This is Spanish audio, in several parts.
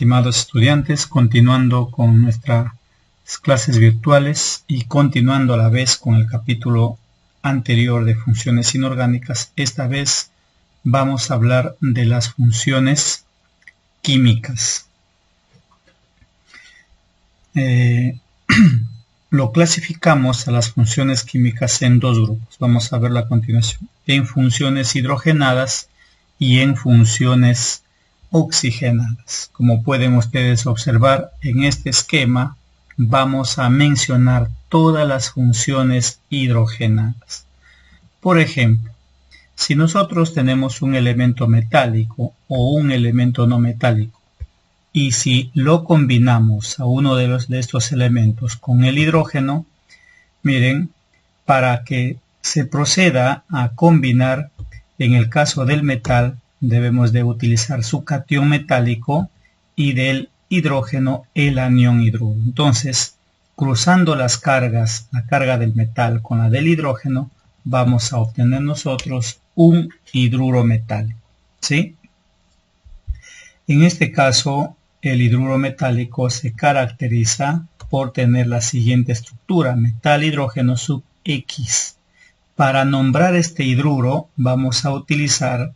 estimados estudiantes, continuando con nuestras clases virtuales y continuando a la vez con el capítulo anterior de funciones inorgánicas. Esta vez vamos a hablar de las funciones químicas. Lo clasificamos a las funciones químicas en dos grupos. Vamos a verlo a continuación. En funciones hidrogenadas y en funciones oxigenadas. Como pueden ustedes observar en este esquema, vamos a mencionar todas las funciones hidrogenadas. Por ejemplo, si nosotros tenemos un elemento metálico o un elemento no metálico, y si lo combinamos a uno de estos elementos con el hidrógeno, miren, para que se proceda a combinar, en el caso del metal, debemos de utilizar su catión metálico y del hidrógeno el anión hidruro. Entonces, cruzando las cargas, la carga del metal con la del hidrógeno, vamos a obtener nosotros un hidruro metálico, ¿sí? En este caso, el hidruro metálico se caracteriza por tener la siguiente estructura: metal hidrógeno sub X. Para nombrar este hidruro vamos a utilizar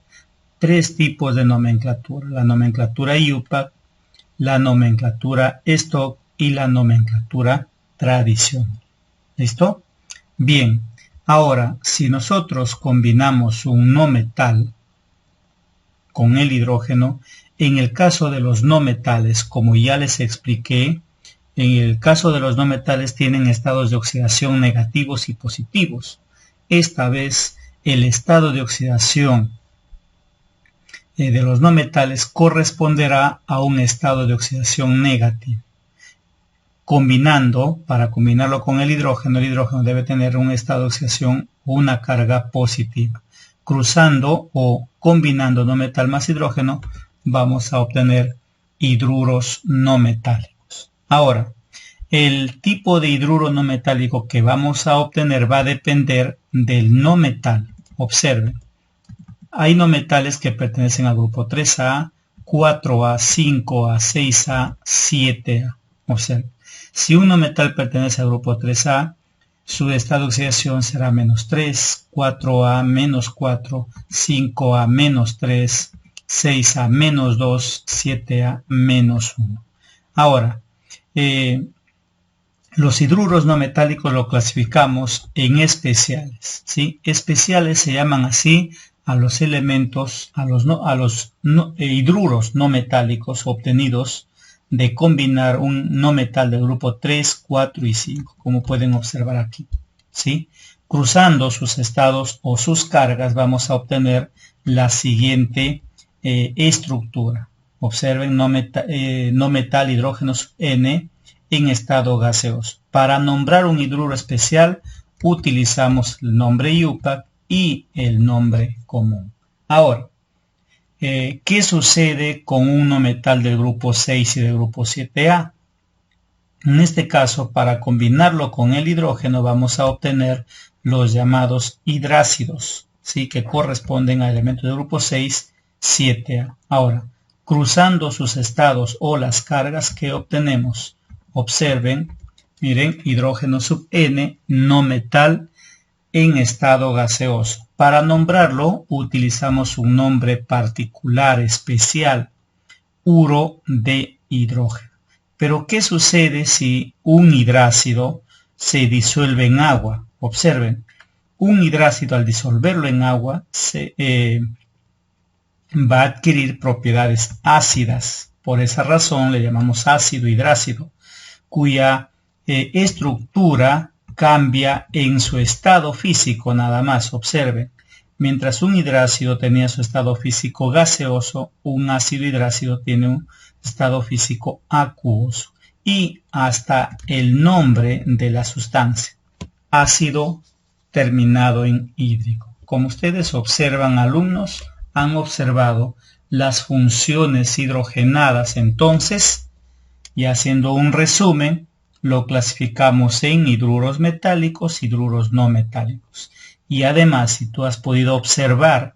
tres tipos de nomenclatura: la nomenclatura IUPAC, la nomenclatura Stock y la nomenclatura tradicional. ¿Listo? Bien, ahora si nosotros combinamos un no metal con el hidrógeno, en el caso de los no metales, como ya les expliqué, en el caso de los no metales tienen estados de oxidación negativos y positivos. Esta vez el estado de oxidación de los no metales corresponderá a un estado de oxidación negativo. Para combinarlo con el hidrógeno debe tener un estado de oxidación o una carga positiva. Cruzando o combinando no metal más hidrógeno, vamos a obtener hidruros no metálicos. Ahora, el tipo de hidruro no metálico que vamos a obtener va a depender del no metal. Observen. Hay no metales que pertenecen al grupo 3A, 4A, 5A, 6A, 7A. Observen. Si un no metal pertenece al grupo 3A, su estado de oxidación será -3, 4A, -4, 5A, -3, 6A, -2, 7A, -1. Ahora, los hidruros no metálicos lo clasificamos en especiales, ¿sí? Especiales se llaman así a los elementos, a los hidruros no metálicos obtenidos de combinar un no metal del grupo 3, 4 y 5, como pueden observar aquí, ¿sí? Cruzando sus estados o sus cargas vamos a obtener la siguiente estructura. Observen, no metal hidrógeno sub N en estado gaseoso. Para nombrar un hidruro especial utilizamos el nombre IUPAC y el nombre común. Ahora, ¿qué sucede con un no metal del grupo 6 y del grupo 7A? En este caso, para combinarlo con el hidrógeno vamos a obtener los llamados hidrácidos, ¿sí? Que corresponden a elementos del grupo 6, 7A. Ahora, cruzando sus estados o las cargas que obtenemos, observen, miren, hidrógeno sub N, no metal en estado gaseoso. Para nombrarlo utilizamos un nombre particular, especial, uro de hidrógeno. Pero ¿qué sucede si un hidrácido se disuelve en agua? Observen, un hidrácido al disolverlo en agua va a adquirir propiedades ácidas. Por esa razón le llamamos ácido hidrácido, cuya estructura cambia en su estado físico nada más. Observen, mientras un hidrácido tenía su estado físico gaseoso, un ácido hidrácido tiene un estado físico acuoso. Y hasta el nombre de la sustancia, ácido terminado en hídrico. Como ustedes observan, alumnos, han observado las funciones hidrogenadas. Entonces, y haciendo un resumen, lo clasificamos en hidruros metálicos, hidruros no metálicos. Y además, si tú has podido observar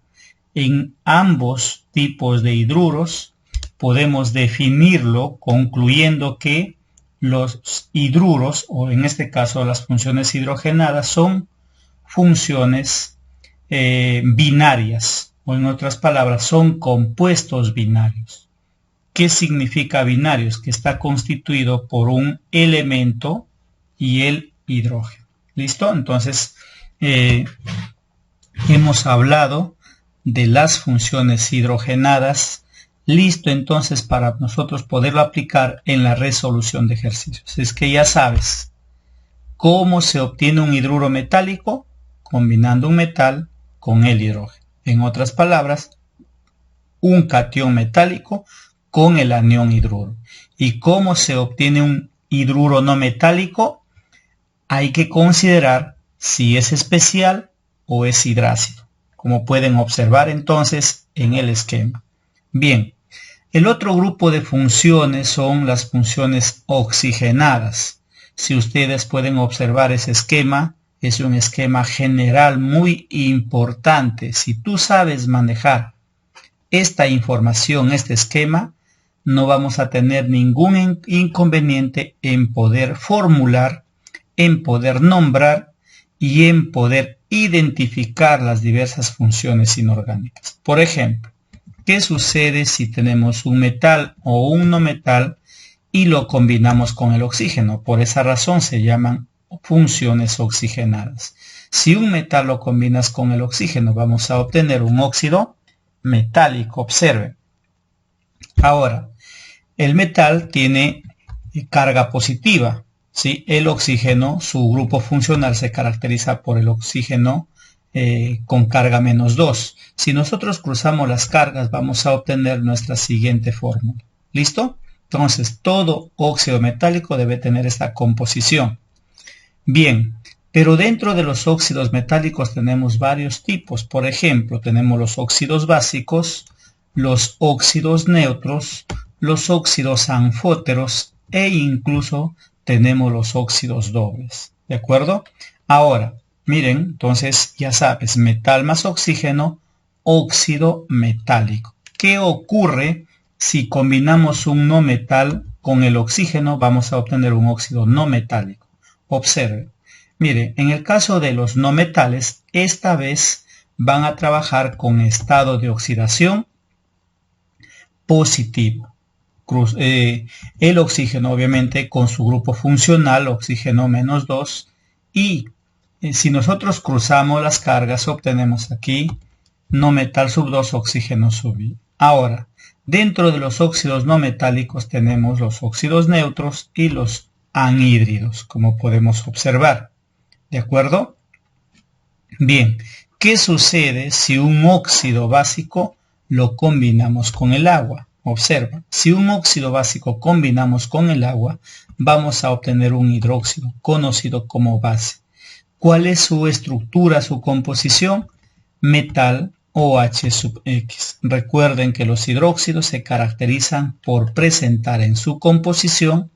en ambos tipos de hidruros, podemos definirlo concluyendo que los hidruros, o en este caso las funciones hidrogenadas, son funciones binarias, o en otras palabras, son compuestos binarios. ¿Qué significa binarios? Que está constituido por un elemento y el hidrógeno. ¿Listo? Entonces, hemos hablado de las funciones hidrogenadas. Listo entonces para nosotros poderlo aplicar en la resolución de ejercicios. Es que ya sabes cómo se obtiene un hidruro metálico combinando un metal con el hidrógeno. En otras palabras, un catión metálico con el anión hidruro. ¿Y cómo se obtiene un hidruro no metálico? Hay que considerar si es especial o es hidrácido, como pueden observar entonces en el esquema. Bien, el otro grupo de funciones son las funciones oxigenadas. Si ustedes pueden observar ese esquema, es un esquema general muy importante. Si tú sabes manejar esta información, este esquema, no vamos a tener ningún inconveniente en poder formular, en poder nombrar y en poder identificar las diversas funciones inorgánicas. Por ejemplo, ¿qué sucede si tenemos un metal o un no metal y lo combinamos con el oxígeno? Por esa razón se llaman funciones oxigenadas. Si un metal lo combinas con el oxígeno, vamos a obtener un óxido metálico. Observen. Ahora, el metal tiene carga positiva, ¿sí? El oxígeno, su grupo funcional se caracteriza por el oxígeno con carga -2. Si nosotros cruzamos las cargas, vamos a obtener nuestra siguiente fórmula. ¿Listo? Entonces, todo óxido metálico debe tener esta composición. Bien, pero dentro de los óxidos metálicos tenemos varios tipos. Por ejemplo, tenemos los óxidos básicos, los óxidos neutros, los óxidos anfóteros e incluso tenemos los óxidos dobles. ¿De acuerdo? Ahora, miren, entonces ya sabes, metal más oxígeno, óxido metálico. ¿Qué ocurre si combinamos un no metal con el oxígeno? Vamos a obtener un óxido no metálico. Observe. Mire, en el caso de los no metales, esta vez van a trabajar con estado de oxidación positivo. El oxígeno obviamente con su grupo funcional, oxígeno -2, y si nosotros cruzamos las cargas obtenemos aquí no metal sub 2, oxígeno sub I. Ahora, dentro de los óxidos no metálicos tenemos los óxidos neutros y los anhídridos, como podemos observar. ¿De acuerdo? Bien, ¿qué sucede si un óxido básico lo combinamos con el agua? Observa, si un óxido básico combinamos con el agua, vamos a obtener un hidróxido, conocido como base. ¿Cuál es su estructura, su composición? Metal OH sub X. Recuerden que los hidróxidos se caracterizan por presentar en su composición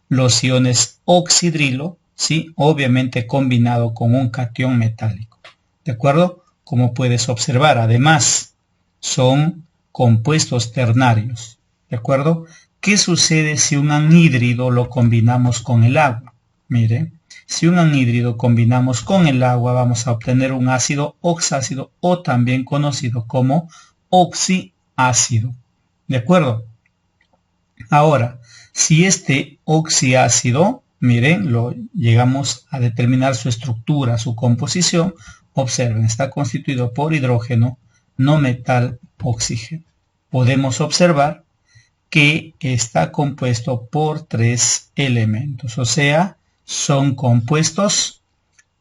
los iones oxidrilo, ¿sí? Obviamente combinado con un catión metálico. ¿De acuerdo? Como puedes observar, además, son compuestos ternarios. ¿De acuerdo? ¿Qué sucede si un anhídrido lo combinamos con el agua? Miren, si un anhídrido combinamos con el agua, vamos a obtener un ácido oxácido o también conocido como oxiácido. ¿De acuerdo? Ahora, si este oxiácido, miren, lo llegamos a determinar su estructura, su composición, observen, está constituido por hidrógeno, no metal, oxígeno. Podemos observar que está compuesto por 3 elementos, o sea, son compuestos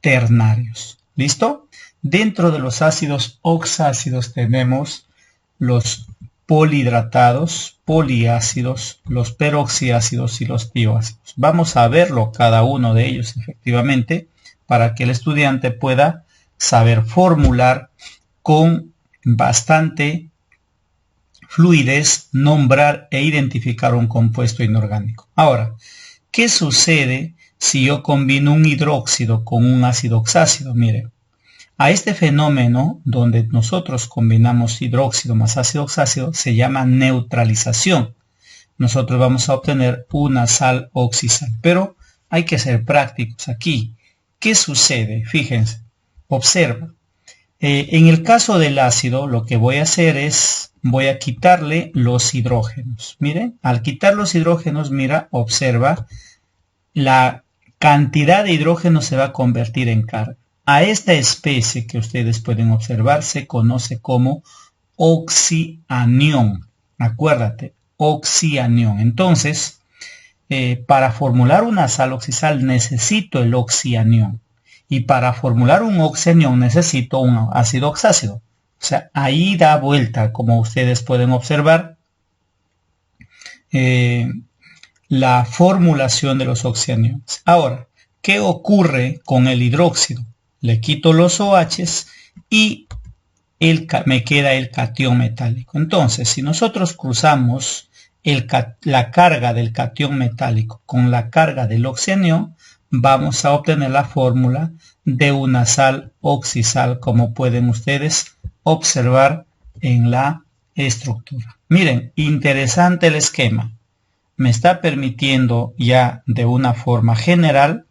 ternarios. ¿Listo? Dentro de los ácidos oxácidos tenemos los polihidratados, poliácidos, los peroxiácidos y los tioácidos. Vamos a verlo cada uno de ellos efectivamente para que el estudiante pueda saber formular con bastante fluidez, nombrar e identificar un compuesto inorgánico. Ahora, ¿qué sucede si yo combino un hidróxido con un ácido oxácido? Miren, A este fenómeno, donde nosotros combinamos hidróxido más ácido oxácido, se llama neutralización. Nosotros vamos a obtener una sal oxisal, pero hay que ser prácticos aquí. ¿Qué sucede? Fíjense, observa. En el caso del ácido, lo que voy a hacer es, voy a quitarle los hidrógenos. Miren, al quitar los hidrógenos, mira, observa, la cantidad de hidrógeno se va a convertir en carga. A esta especie que ustedes pueden observar se conoce como oxianión. Acuérdate, oxianión. Entonces, para formular una sal oxisal necesito el oxianión. Y para formular un oxianión necesito un ácido oxácido. O sea, ahí da vuelta, como ustedes pueden observar, la formulación de los oxianiones. Ahora, ¿qué ocurre con el hidróxido? Le quito los OHs y me queda el catión metálico. Entonces, si nosotros cruzamos la carga del catión metálico con la carga del oxianión, vamos a obtener la fórmula de una sal oxisal, como pueden ustedes observar en la estructura. Miren, interesante el esquema. Me está permitiendo ya de una forma general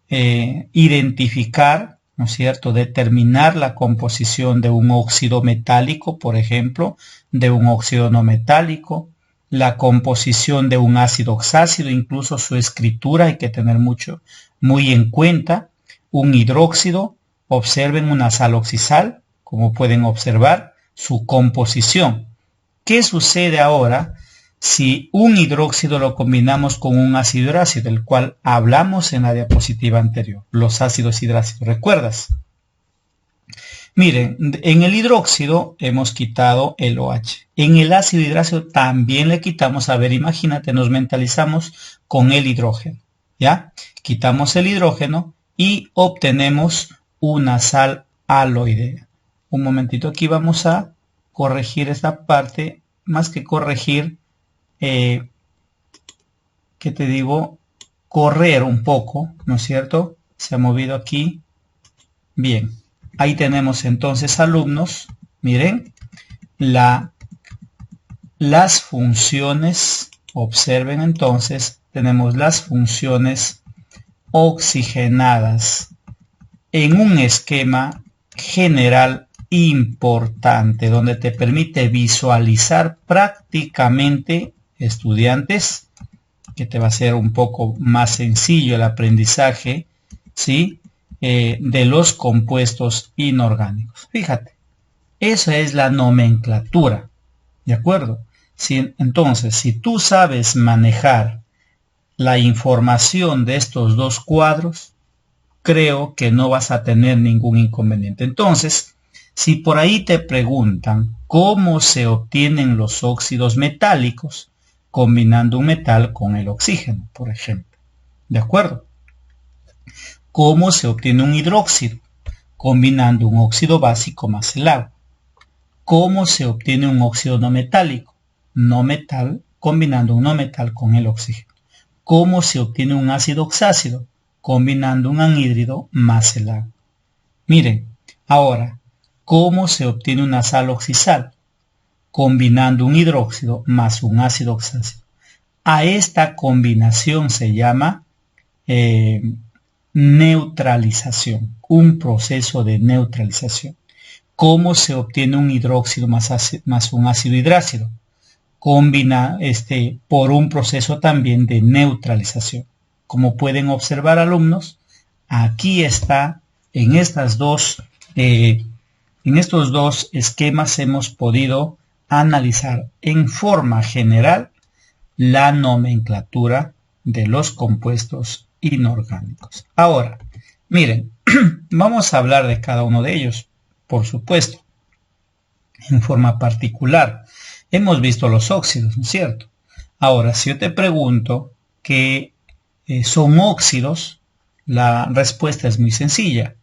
identificar, ¿no es cierto?, determinar la composición de un óxido metálico, por ejemplo, de un óxido no metálico, la composición de un ácido oxácido, incluso su escritura hay que tener muy en cuenta. Un hidróxido, observen una sal oxisal, como pueden observar, su composición. ¿Qué sucede ahora si un hidróxido lo combinamos con un ácido hidrácido, del cual hablamos en la diapositiva anterior? Los ácidos hidrácidos, ¿recuerdas? Miren, en el hidróxido hemos quitado el OH. En el ácido hidrácido también le quitamos, a ver, imagínate, nos mentalizamos con el hidrógeno, ¿ya? Quitamos el hidrógeno y obtenemos una sal aloidea. Un momentito, aquí vamos a corregir esta parte, más que corregir, ¿qué te digo? Correr un poco, ¿no es cierto? Se ha movido aquí. Bien. Ahí tenemos entonces, alumnos, miren, las funciones, observen entonces, tenemos las funciones oxigenadas en un esquema general importante, donde te permite visualizar prácticamente, estudiantes, que te va a ser un poco más sencillo el aprendizaje, ¿sí?, de los compuestos inorgánicos. Fíjate, esa es la nomenclatura, ¿de acuerdo? Entonces, si tú sabes manejar la información de estos dos cuadros, creo que no vas a tener ningún inconveniente. Entonces, si por ahí te preguntan cómo se obtienen los óxidos metálicos, combinando un metal con el oxígeno, por ejemplo, ¿de acuerdo? ¿Cómo se obtiene un hidróxido? Combinando un óxido básico más el agua. ¿Cómo se obtiene un óxido no metálico? No metal, combinando un no metal con el oxígeno. ¿Cómo se obtiene un ácido oxácido? Combinando un anhídrido más el agua. Miren, ahora, ¿cómo se obtiene una sal oxisal? Combinando un hidróxido más un ácido oxácido. A esta combinación se llama neutralización, un proceso de neutralización. ¿Cómo se obtiene un hidróxido más un ácido hidrácido? Por un proceso también de neutralización. Como pueden observar, alumnos, aquí está, en estos dos esquemas hemos podido analizar en forma general la nomenclatura de los compuestos inorgánicos. Ahora, miren, vamos a hablar de cada uno de ellos, por supuesto, en forma particular. Hemos visto los óxidos, ¿no es cierto? Ahora, si yo te pregunto qué son óxidos, la respuesta es muy sencilla.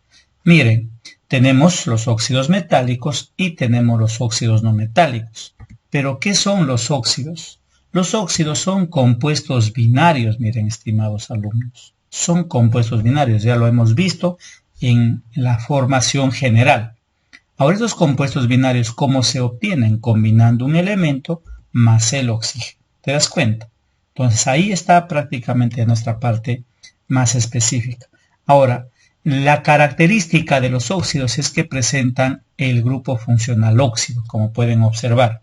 Miren, tenemos los óxidos metálicos y tenemos los óxidos no metálicos. ¿Pero qué son los óxidos? Los óxidos son compuestos binarios, miren, estimados alumnos. Son compuestos binarios, ya lo hemos visto en la formación general. Ahora estos compuestos binarios, ¿cómo se obtienen? Combinando un elemento más el oxígeno. ¿Te das cuenta? Entonces ahí está prácticamente nuestra parte más específica. Ahora, la característica de los óxidos es que presentan el grupo funcional óxido, como pueden observar.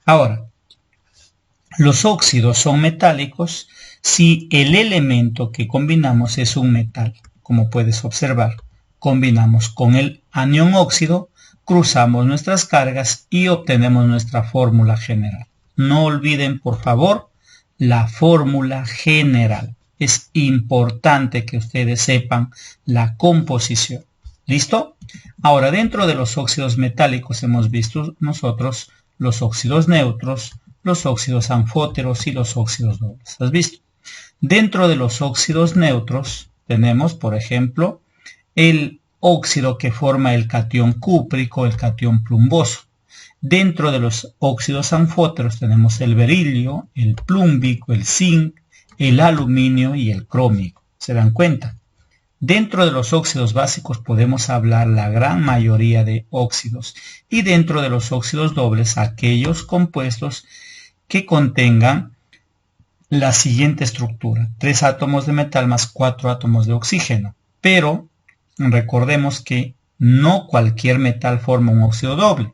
Ahora, los óxidos son metálicos si el elemento que combinamos es un metal, como puedes observar. Combinamos con el anión óxido, cruzamos nuestras cargas y obtenemos nuestra fórmula general. No olviden, por favor, la fórmula general. Es importante que ustedes sepan la composición. ¿Listo? Ahora, dentro de los óxidos metálicos hemos visto nosotros los óxidos neutros, los óxidos anfóteros y los óxidos dobles. ¿Has visto? Dentro de los óxidos neutros tenemos, por ejemplo, el óxido que forma el catión cúprico, el catión plumboso. Dentro de los óxidos anfóteros tenemos el berilio, el plúmbico, el zinc, el aluminio y el crómico. ¿Se dan cuenta? Dentro de los óxidos básicos podemos hablar la gran mayoría de óxidos y dentro de los óxidos dobles aquellos compuestos que contengan la siguiente estructura: 3 átomos de metal más 4 átomos de oxígeno. Pero recordemos que no cualquier metal forma un óxido doble.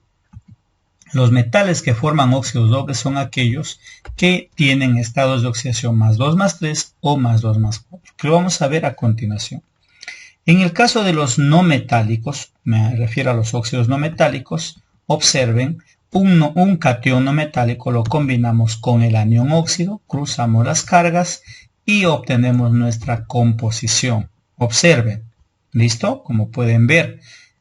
Los metales que forman óxidos dobles son aquellos que tienen estados de oxidación más 2 más 3 o más 2 más 4, que lo vamos a ver a continuación. En el caso de los no metálicos, me refiero a los óxidos no metálicos, observen, un catión no metálico lo combinamos con el anión óxido, cruzamos las cargas y obtenemos nuestra composición. Observen, ¿listo? Como pueden ver,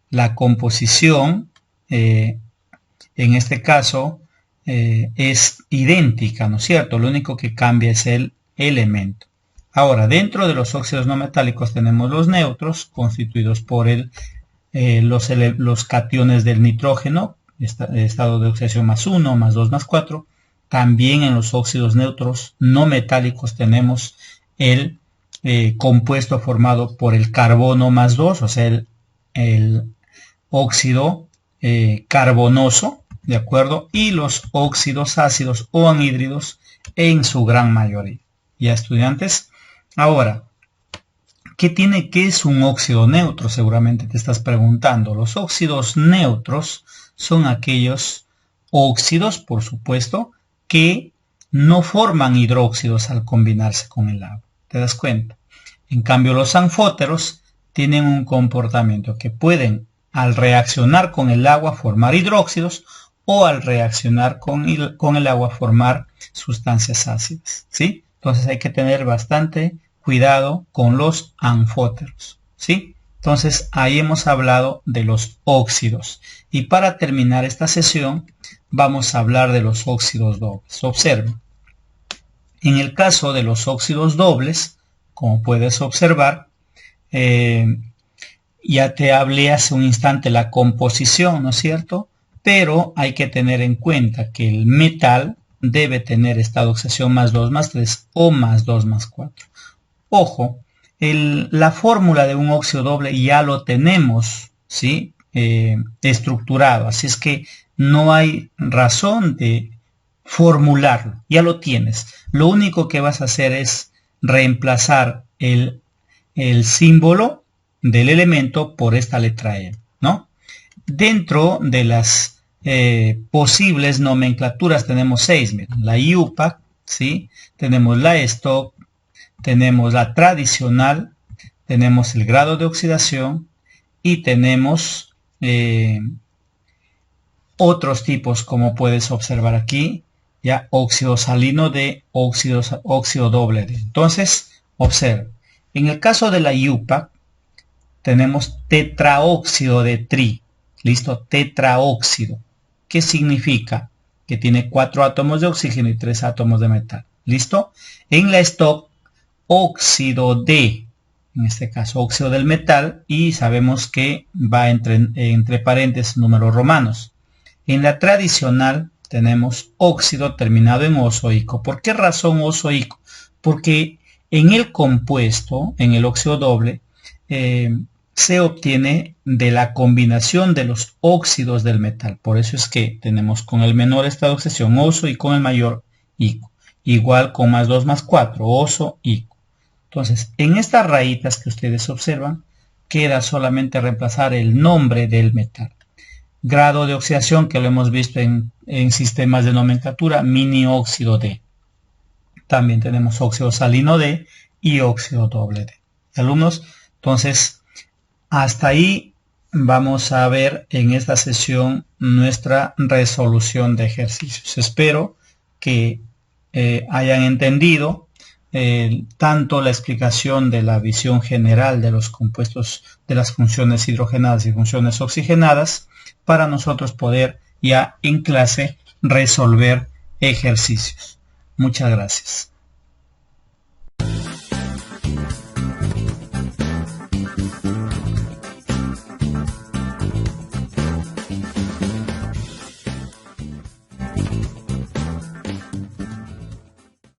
la composición en este caso es idéntica, ¿no es cierto? Lo único que cambia es el elemento. Ahora, dentro de los óxidos no metálicos tenemos los neutros, constituidos por los cationes del nitrógeno, estado de oxidación más 1, más 2, más 4. También en los óxidos neutros no metálicos tenemos el compuesto formado por el carbono más 2, o sea, el óxido carbonoso, ¿de acuerdo? Y los óxidos ácidos o anhídridos en su gran mayoría. ¿Ya, estudiantes? Ahora, ¿qué es un óxido neutro? Seguramente te estás preguntando. Los óxidos neutros son aquellos óxidos, por supuesto, que no forman hidróxidos al combinarse con el agua. ¿Te das cuenta? En cambio, los anfóteros tienen un comportamiento que pueden, al reaccionar con el agua, formar hidróxidos o al reaccionar con el agua formar sustancias ácidas, ¿sí? Entonces hay que tener bastante cuidado con los anfóteros, ¿sí? Entonces ahí hemos hablado de los óxidos. Y para terminar esta sesión vamos a hablar de los óxidos dobles. Observen. En el caso de los óxidos dobles, como puedes observar, ya te hablé hace un instante la composición, ¿no es cierto? Pero hay que tener en cuenta que el metal debe tener estado de oxidación más 2 más 3 o más 2 más 4. Ojo, la fórmula de un óxido doble ya lo tenemos, ¿sí? Estructurado, así es que no hay razón de formularlo, ya lo tienes. Lo único que vas a hacer es reemplazar el símbolo del elemento por esta letra E, ¿no? Dentro de las posibles nomenclaturas tenemos 6, miren, la IUPAC, ¿sí? Tenemos la Stock, tenemos la tradicional, tenemos el grado de oxidación y tenemos otros tipos, como puedes observar aquí, ya óxido salino de óxido doble de. Entonces, observa, en el caso de la IUPAC tenemos tetraóxido de tri, listo, tetraóxido. ¿Qué significa? Que tiene 4 átomos de oxígeno y 3 átomos de metal, listo. En la Stock, óxido de, en este caso óxido del metal, y sabemos que va entre paréntesis números romanos. En la tradicional tenemos óxido terminado en osoico. ¿Por qué razón osoico? Porque en el compuesto, en el óxido doble, se obtiene de la combinación de los óxidos del metal. Por eso es que tenemos con el menor estado de oxidación oso y con el mayor ico. Igual con más 2 más 4, oso, ico. Entonces, en estas rayitas que ustedes observan, queda solamente reemplazar el nombre del metal. Grado de oxidación, que lo hemos visto en sistemas de nomenclatura, mini óxido D. También tenemos óxido salino D y óxido doble D. Alumnos, entonces, hasta ahí vamos a ver en esta sesión nuestra resolución de ejercicios. Espero que hayan entendido tanto la explicación de la visión general de los compuestos de las funciones hidrogenadas y funciones oxigenadas para nosotros poder ya en clase resolver ejercicios. Muchas gracias.